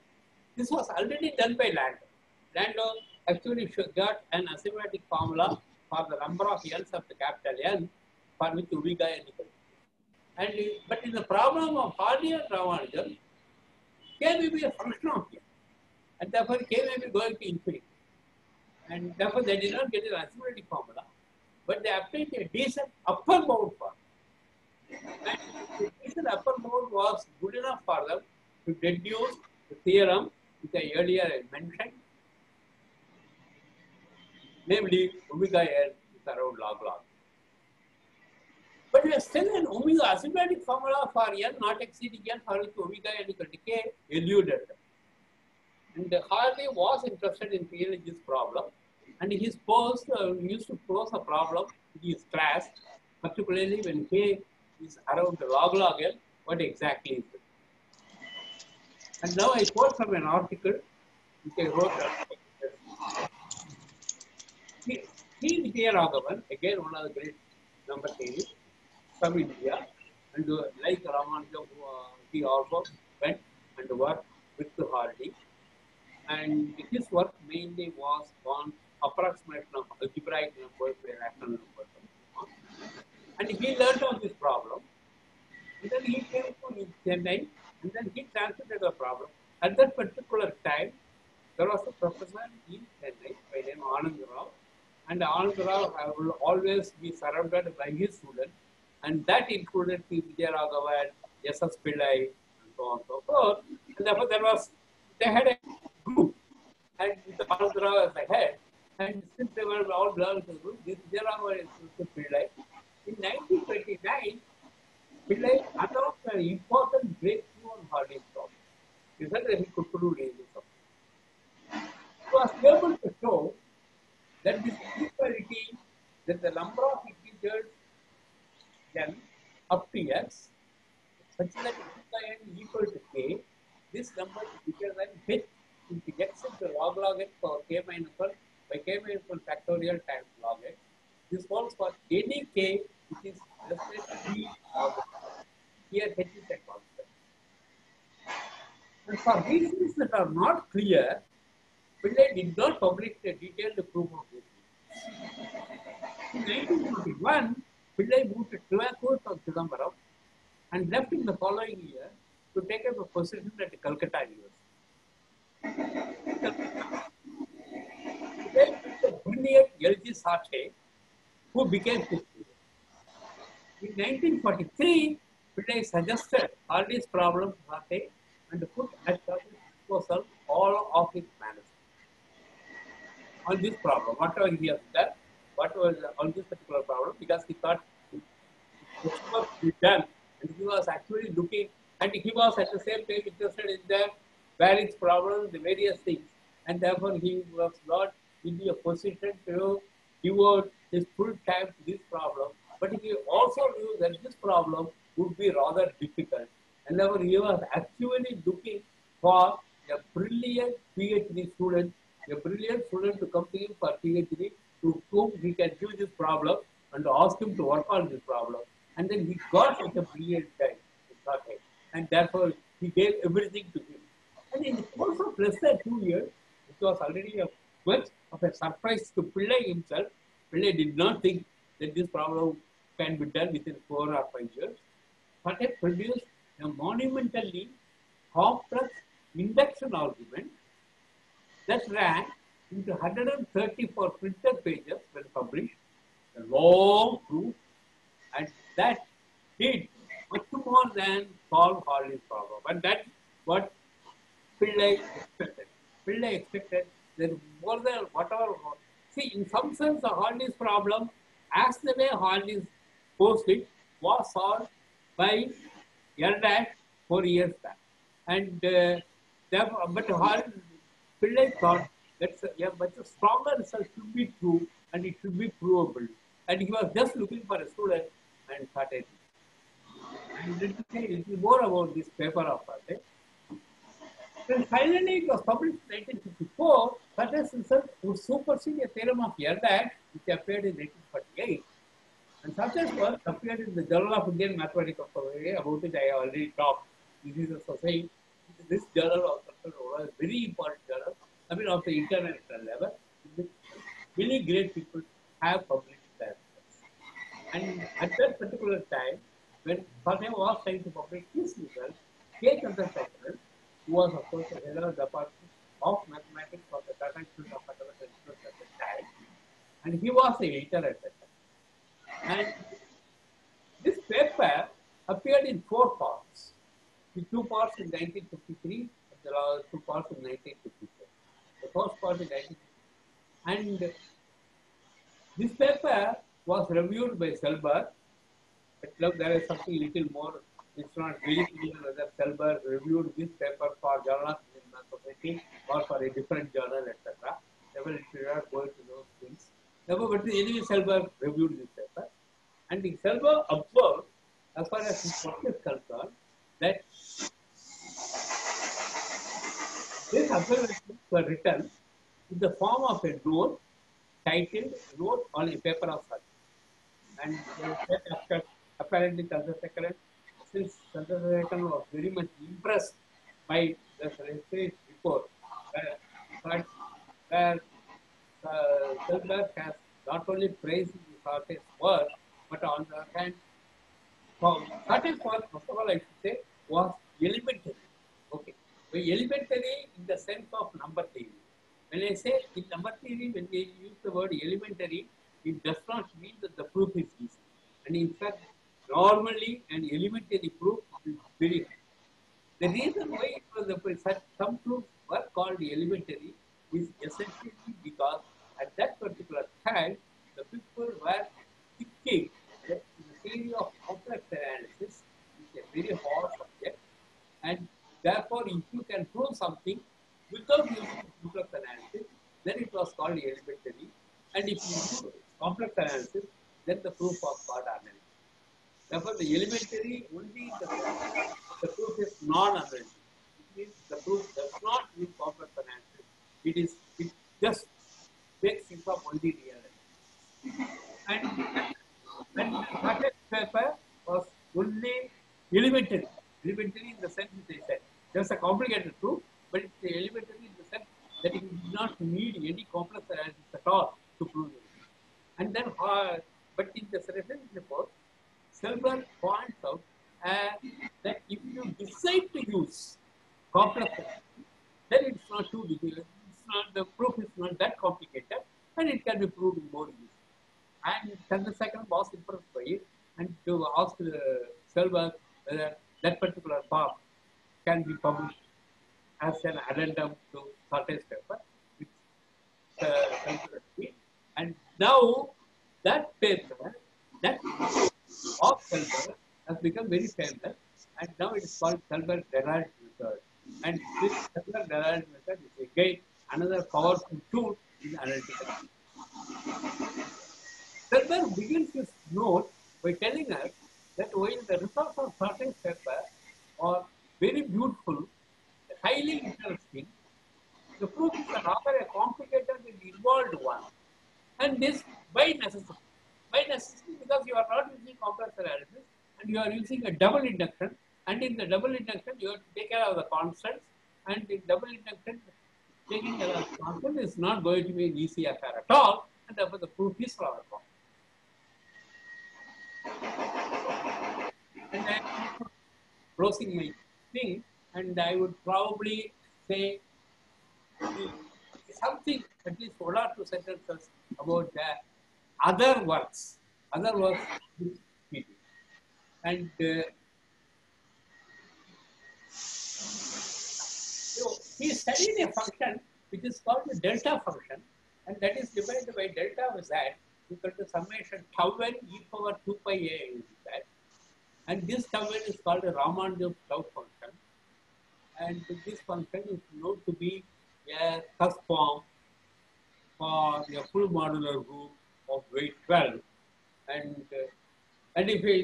this was already done by Landau. Landau actually got an arithmetic formula for the number of n's of the capital N for which omega n equal to k. But in the problem of Hardy and Ramanujan, k may be a function of n, and therefore k may be going to infinity. And therefore they did not get an arithmetic formula, but they obtained a decent upper bound for it. And the decent upper bound was good enough for them to deduce the theorem which I earlier mentioned, namely omega n is around log log. But we are still an omega arithmetic formula for n not exceeding n for which omega n equal to k eluded. And Hardy was interested in creating this problem, and he used to pose a problem in his class, particularly when k is around the log log n, what exactly is it? And now I quote from an article which I wrote. P. Vijayaraghavan, again one of the great number theorists from India, and like Ramanujan, he also went and worked with Hardy. And his work mainly was on approximate number, algebraic numbers by rational numbers. And he learned of this problem. And then he came to Chennai, and then he transmitted the problem. At that particular time, there was a professor in Chennai by name Anand Rao, and Anand Rao will always be surrounded by his students, and that included P. Vijayaraghavan, S.S. Pillai, and so on and so forth. And therefore, they had a group, and with Anand Rao as the head, and since they were all belonging to the group, this Vijayaraghavan and Pillai. In 1929, Pillai announced an important breakthrough on Hardy's problem. He said that he could prove linearism. He was able to show that this inequality, that the number of integers n up to x, such that omega n equal to k, this number is bigger than h if you x into log x power k minus 1 by k minus 1 factorial times log x, this holds for any k which is less than 3 log x. Here h is a constant. And for reasons that are not clear, Pillai did not publish a detailed proof of this. In 1941, Pillai moved to Trivandrum of Chidambaram and left in the following year to take up a position at Calcutta University. Pillai met the brilliant L.G. Sathe, who became his student. In 1943, Pillai suggested Hardy's problem to Sathe and put at Sathe's disposal all of his manuscripts on this problem, whatever he has done, whatever on this particular problem, because he thought it was be done, and he was actually looking, and he was at the same time interested in the various problems, the various things, and therefore he was not in a position to devote his full time to this problem, but he also knew that this problem would be rather difficult, and therefore he was actually looking for a brilliant PhD student, to come to him for PhD, to whom he can give this problem and ask him to work on this problem. And then he got such a brilliant guy, and therefore he gave everything to him. And in the course of less than 2 years, it was already a much of a surprise to Pillai himself. Pillai did not think that this problem can be done within 4 or 5 years. Sathe produced a monumentally complex induction argument that ran into 134 printed pages when published, a long proof, and that did much more than solve Hardy's problem. And that's what Pillai expected. Pillai expected that more than whatever. See, in some sense, the Hardy's problem, as the way Hardy's posed it, was solved by Erdash 4 years back. And therefore, but Pillai thought that a much stronger result should be true and it should be provable. And he was just looking for a student and started. And let me say a little more about this paper of Sathe. Then finally, it was published in 1954. Sathe's result would supersede a theorem of Erdash, which appeared in 1948. And Sathe's work appeared in the Journal of Indian Mathematics of Survey, about which I have already talked. This is a society. This journal was a very important journal, I mean, of the international level. Many great people have published their works. And at that particular time, when Sathe was trying to publish his results, K. Chandrasekaran, who was, of course, the head of the Department of Mathematics for the Tata Institute of Mathematics at the time, and he was the editor at that time. And this paper appeared in 4 parts. The 2 parts in 1953 and the 2 parts in 1954. The first part in 1953. And this paper was reviewed by Selberg. But look, there is something little more. It's not very clear whether Selberg reviewed this paper for Journal of Indian Mathematics or for a different journal, etc. Never it should not go into those things. Never, but anyway, Selberg reviewed this paper. And the Selberg observed, as far as his work is concerned, that these observations were written in the form of a note titled Note on a Paper of Sathe. And after apparently Chandrasekaran, since Chandrasekaran was very much impressed by the research report, where Selberg has not only praised Sathe's work, but on the other hand, Sathe's work, first of all, I should say, was elementary. Okay. Elementary in the sense of number theory. When I say in number theory, when we use the word elementary, it does not mean that the proof is easy. And in fact, normally an elementary proof is very hard. The reason why it was some proofs were called elementary is essentially because at that particular time, the people were thinking that the theory of complex analysis is a very hard subject, and therefore, if you can prove something without using complex analysis, then it was called elementary. And if you do complex analysis, then the proof was called analytic. Therefore, the elementary only the proof is non-analytic. It means the proof does not use complex analysis. It just makes use of only reality. And the Sartre's paper was only elementary. Elementary in the sense they said. There's a complicated proof, but it's elementary in the sense that it did not need any complex analysis at all to prove it. And then, but in the reference report, Selberg points out that if you decide to use complex analysis, then it's not too difficult. The proof is not that complicated, and it can be proved more easily. And Chandrasekhar was impressed by it, and to ask Selberg whether that particular part can be published as an addendum to Sartre's paper, which and now that paper, that of Selberg, has become very famous, and now it is called Selberg-Derride method. And this Selberg-Derride method is again another powerful tool in analytical. Selberg begins his note by telling us that while the results of Sartre's paper are very beautiful, highly interesting, the proof is rather a complicated and involved one. And this by necessity. By necessity, because you are not using complex analysis and you are using a double induction, and in the double induction you have to take care of the constants, and in double induction taking care of the constant is not going to be an easy affair at all, and therefore the proof is rather complex. And I am closing my thing, and I would probably say something, at least one or two sentences about the other works and so he studied a function which is called the delta function, and that is defined by delta of z equal to summation tau n e power 2 pi a is that, and this tau n is called a Ramanujan tau function, and this function is known to be a cusp form for a full modular group of weight 12, and if I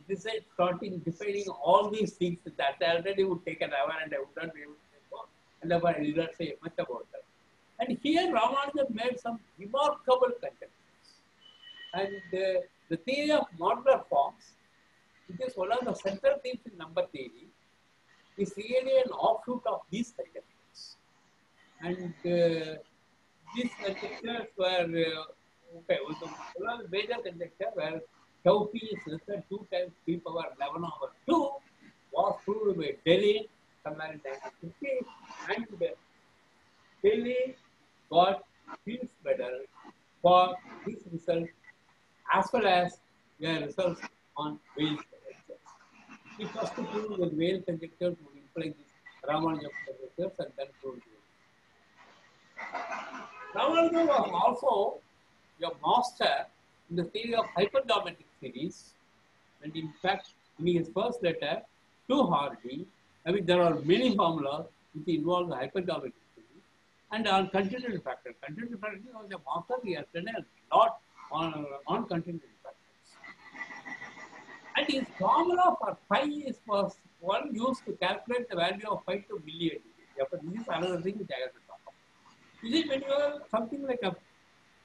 decide starting defining all these things, that already would take an hour and I would not be able to say more, and therefore I did not say much about that. And here Ramanujan made some remarkable contributions, and the theory of modular forms, which is one of the central themes in number theory, is really an offshoot of these conjectures. And these conjectures were one of the major conjectures where tau p is less than 2 times p power 11 over 2 was proved by Delin somewhere in 1950, and Delin got Fields medal for this result as well as their results on Weyl conjectures. He first proved that Weyl conjectures would imply these Ramanujan conjectures and then proved it. Ramanujan was also a master in the theory of hypergeometric series, and in fact, in his first letter to Hardy, I mean, there are many formulas which involve the hypergeometric series, and on continuity factor. Continuity factor was a master, he has done a lot on continuity factors. And his formula for phi was one used to calculate the value of phi to million. This is another thing which I have to talk about. You see, when you have something like a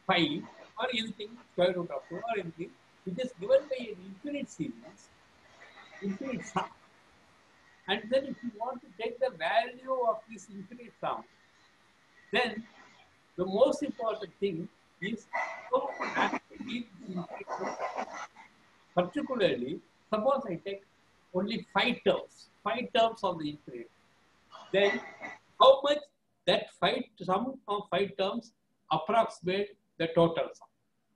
phi or anything, square root of 2 or anything, which is given by an infinite series, infinite sum. And then if you want to take the value of this infinite sum, then the most important thing is how to actually infinite sum. Particularly, suppose I take only 5 terms of the infinite, then how much that sum of 5 terms approximate the total sum.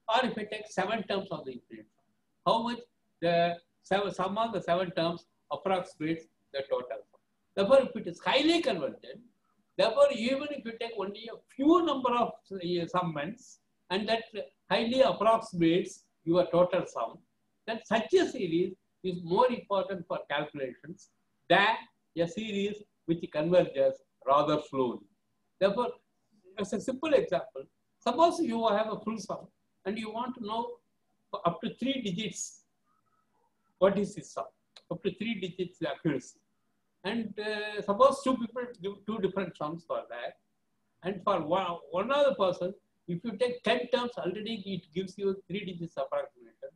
Or if I take 7 terms of the infinite sum, how much the sum of the 7 terms approximates the total sum. Therefore, if it is highly convergent, therefore, even if you take only a few number of summons and that highly approximates your total sum, then such a series is more important for calculations than a series which converges rather slowly. Therefore, as a simple example, suppose you have a full sum and you want to know up to 3 digits what is this sum, up to 3 digits accuracy. And suppose two people give two different sums for that. And for one other person, if you take 10 terms, already it gives you 3 digits approximation.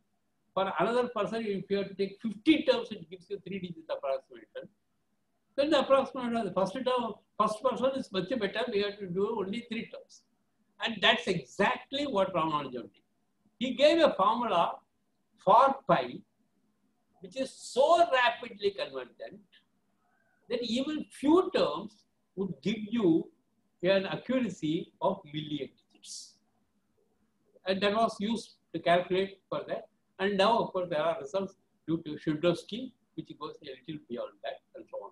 For another person, if you have to take 50 terms, it gives you 3 digits approximation. Then the approximation, the first person is much better. We have to do only 3 terms. And that's exactly what Ramanujan did. He gave a formula for pi, which is so rapidly convergent that even few terms would give you an accuracy of million digits. And that was used to calculate for that. And now, of course, there are results due to Shidlovsky, which goes a little beyond that, and so on.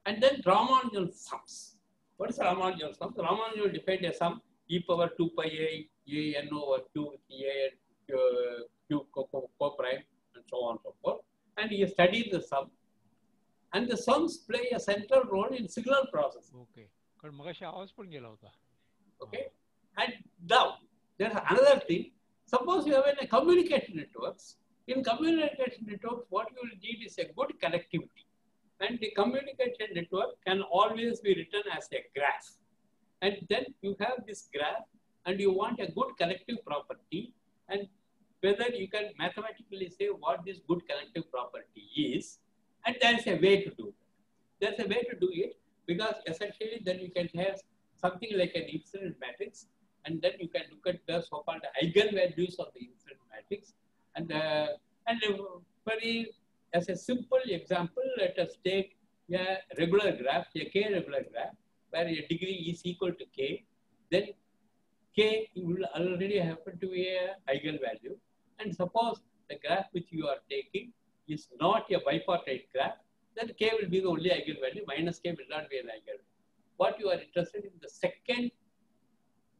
And then Ramanujan sums. What is Ramanujan sum? Ramanujan defined a sum e power 2 pi a n over q with a and q co-prime and so on and so forth. And he studied the sum. And the sums play a central role in signal processing. Okay. कारण मगाशी आवाज पण गेला होता. Okay. And now, there's another thing. Suppose you have a communication networks. In communication networks, what you will need is a good connectivity. And the communication network can always be written as a graph. And then you have this graph and you want a good connective property, and whether you can mathematically say what this good connective property is, and there's a way to do it. There's a way to do it because essentially then you can have something like an incident matrix, and then you can look at the so-called eigenvalues of the incident matrix. And very, as a simple example, let us take a regular graph, a k regular graph, where a degree is equal to k. Then k will already happen to be an eigenvalue. And suppose the graph which you are taking is not a bipartite graph, then k will be the only eigenvalue, minus k will not be an eigenvalue. What you are interested in the second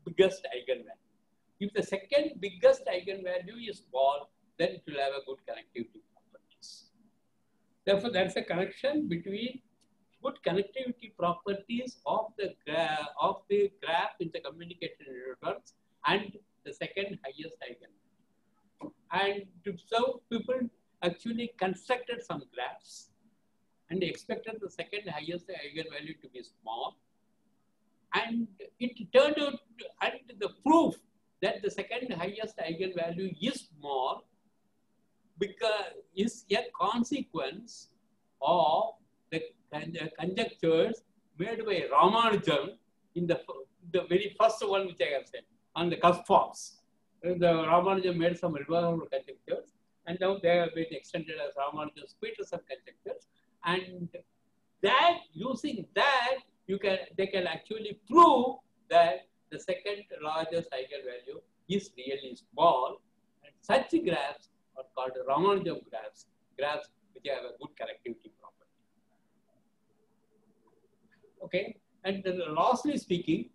biggest eigenvalue. If the second biggest eigenvalue is small, then it will have a good connectivity properties. Therefore, there's a connection between good connectivity properties of the graph in the communication networks and the second highest eigenvalue. And so people actually constructed some graphs and expected the second highest eigenvalue to be small. And it turned out, and the proof that the second highest eigenvalue is small because is a consequence of the conjectures made by Ramanujan in the very first one which I have said on the cusp forms. The Ramanujan made some reversible conjectures, and now they have been extended as Ramanujan's Peterson conjectures. And that using that, they can actually prove that the second largest eigenvalue is really small, and such graphs are called Ramanujan graphs, graphs which have a good connectivity property. Okay, and then lastly speaking,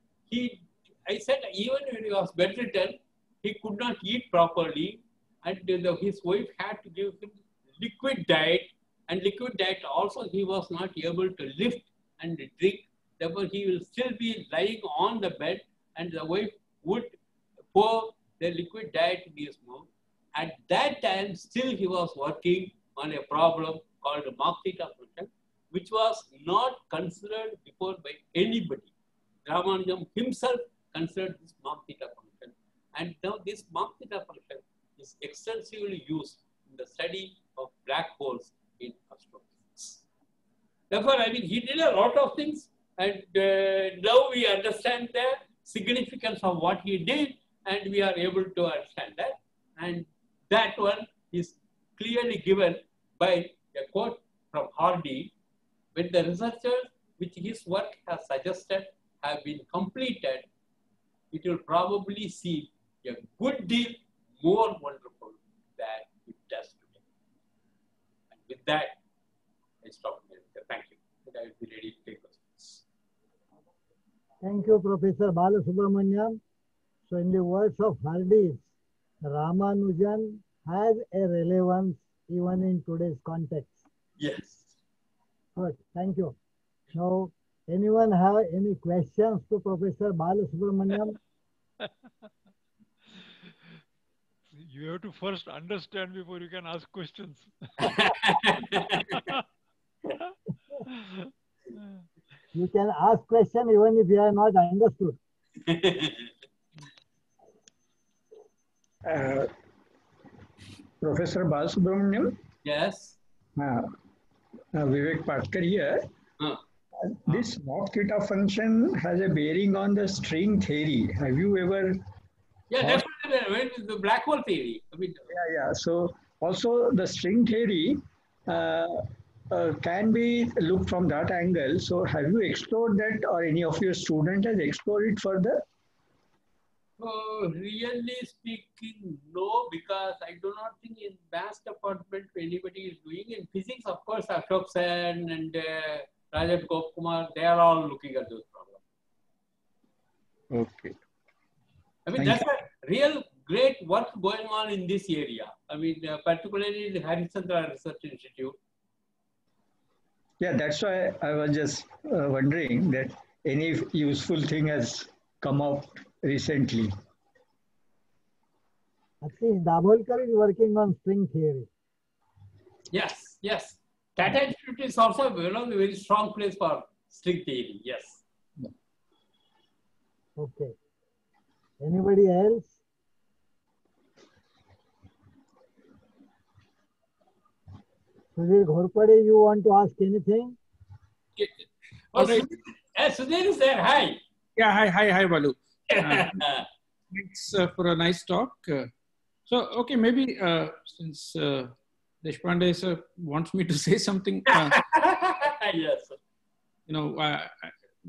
I said even when he was bedridden, he could not eat properly, and his wife had to give him liquid diet, and liquid diet also he was not able to lift and drink. Therefore, he will still be lying on the bed, and the wife would pour the liquid diet in his mouth. At that time, still he was working on a problem called Mach theta function, which was not considered before by anybody. Ramanujan himself considered this Mach theta function, and now this Mach theta function is extensively used in the study of black holes in astrophysics. Therefore, I mean, he did a lot of things, and now we understand the significance of what he did, and we are able to understand that. And that one is clearly given by a quote from Hardy: when the researchers which his work has suggested have been completed, it will probably seem a good deal more wonderful than it does today. And with that, I stop here. Thank you. And I will be ready to take questions. Thank you, Professor Balasubramaniam. So in the words of Hardy, Ramanujan has a relevance even in today's context. Yes. Good, thank you. Now, anyone have any questions to Professor Balasubramaniam? You have to first understand before you can ask questions. You can ask question even if you are not understood. Professor Balasubramaniam, Yes. Vivek Patkar here. This mock theta function has a bearing on the string theory. Have you ever? Yeah, that's what the black hole theory. I mean, Yeah. So also the string theory can be looked from that angle. So have you explored that, or any of your student has explored it further? really speaking, no, because I do not think in mass department anybody is doing. In physics, of course, Ashok Sen and Rajan Gopkumar, they are all looking at those problems. Okay. I mean, that's a real great work going on in this area. I mean, particularly the Harishchandra Research Institute. Yeah, that's why I was just wondering that any useful thing has come up recently. At least Dabholkar is working on string theory. Yes, yes. Tata Institute is also a very strong place for string theory. Yes. Okay. Anybody else? Sudhir Ghorpade, you want to ask anything? Oh, right. Sudhir is there. Hi. Yeah, hi, Balu. Thanks for a nice talk. Okay, maybe since Deshpande sir wants me to say something, yes. You know,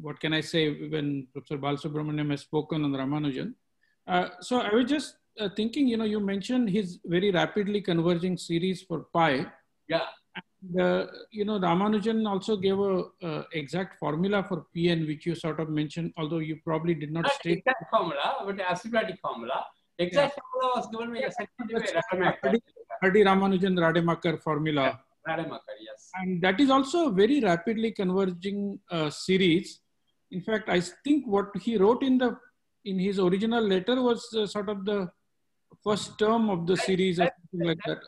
what can I say when Professor Balasubramaniam has spoken on Ramanujan? So I was just thinking, you know, you mentioned his very rapidly converging series for pi. Yeah. And, you know, Ramanujan also gave a exact formula for Pn, which you sort of mentioned, although you probably did not state. Exact formula, but asymptotic formula. Exact formula was given by a second Hardy Ramanujan Rademacher formula. Rademacher, yes. And that is also a very rapidly converging series. In fact, I think what he wrote in his original letter was sort of the first term of the series or something like that.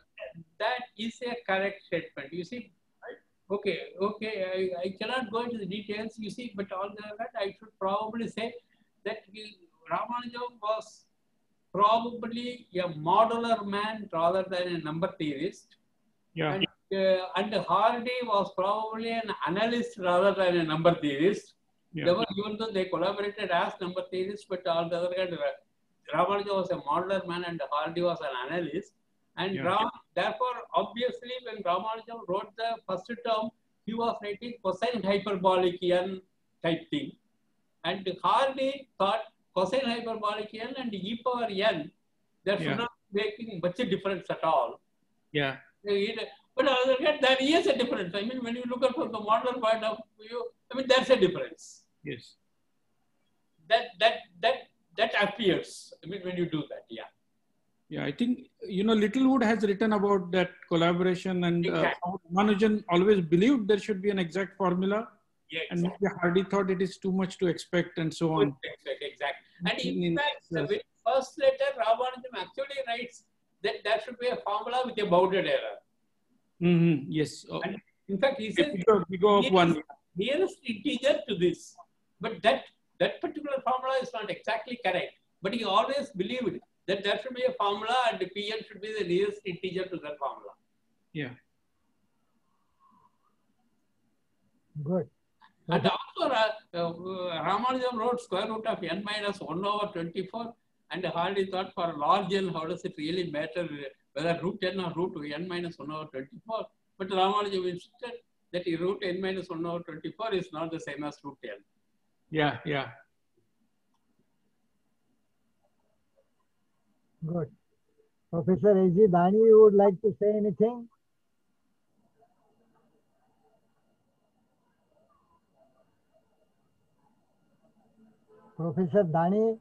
That is a correct statement. You see, okay, I cannot go into the details, you see, but on the other hand, I should probably say that Ramanujan was probably a modular man rather than a number theorist. Yeah. And Hardy was probably an analyst rather than a number theorist. Yeah. They were, even though they collaborated as number theorists, but on the other hand, Ramanujan was a modular man and Hardy was an analyst. And therefore, obviously, when Ramanujan wrote the first term, he was writing cosine hyperbolician type thing. And Hardy thought cosine hyperbolician and e power n, that should not be making much difference at all. Yeah. But on the other hand, there is a difference. I mean, when you look at from the modular point of view, I mean, there's a difference. Yes. That appears. I mean, when you do that, yeah. Yeah, I think, you know, Littlewood has written about that collaboration, and Ramanujan always believed there should be an exact formula. Yeah, exactly. And maybe Hardy thought it is too much to expect and so on. Exactly. And in fact, the very first letter, Ramanujan actually writes that there should be a formula with a bounded error. Mm-hmm. Yes. And in fact, he says we go up one. Nearest integer to this. But that particular formula is not exactly correct. But he always believed that there should be a formula and the Pn should be the nearest integer to that formula. Yeah. Good. And also Ramanujan wrote square root of n minus 1 over 24, and Hardy thought for large n, how does it really matter whether root n or root n minus 1 over 24? But Ramanujan insisted that root n minus 1 over 24 is not the same as root n. Yeah, yeah. Good. Professor A.G. Dani, you would like to say anything? Professor Dani?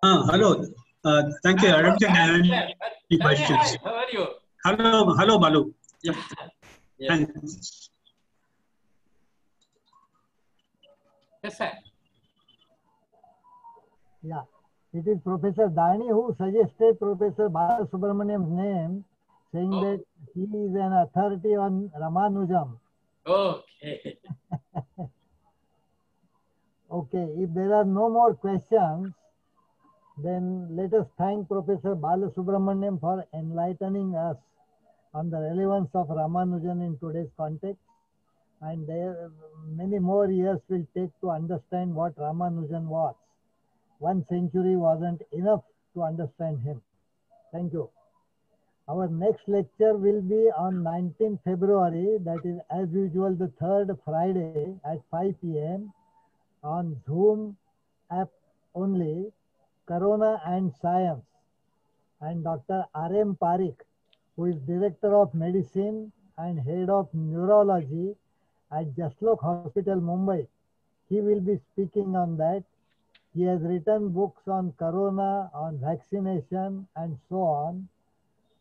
Hello. Thank you. I don't think I have any questions. How are you? Hello, Balu. Yeah. Thanks. Yes, sir. Yeah, it is Professor Dani who suggested Professor Balasubramaniam's name, saying Oh. that he is an authority on Ramanujam. Okay. Okay, if there are no more questions, then let us thank Professor Balasubramaniam for enlightening us on the relevance of Ramanujan in today's context. And there many more years will take to understand what Ramanujan was. 1 century wasn't enough to understand him. Thank you. Our next lecture will be on 19th February, that is as usual the third Friday at 5 p.m. on Zoom app only, Corona and Science. And Dr. R.M. Parikh, who is Director of Medicine and Head of Neurology at Jaslok Hospital, Mumbai. He will be speaking on that. He has written books on corona, on vaccination, and so on.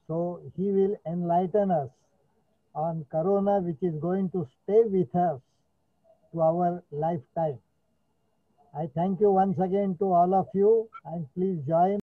So he will enlighten us on corona, which is going to stay with us to our lifetime. I thank you once again to all of you, and please join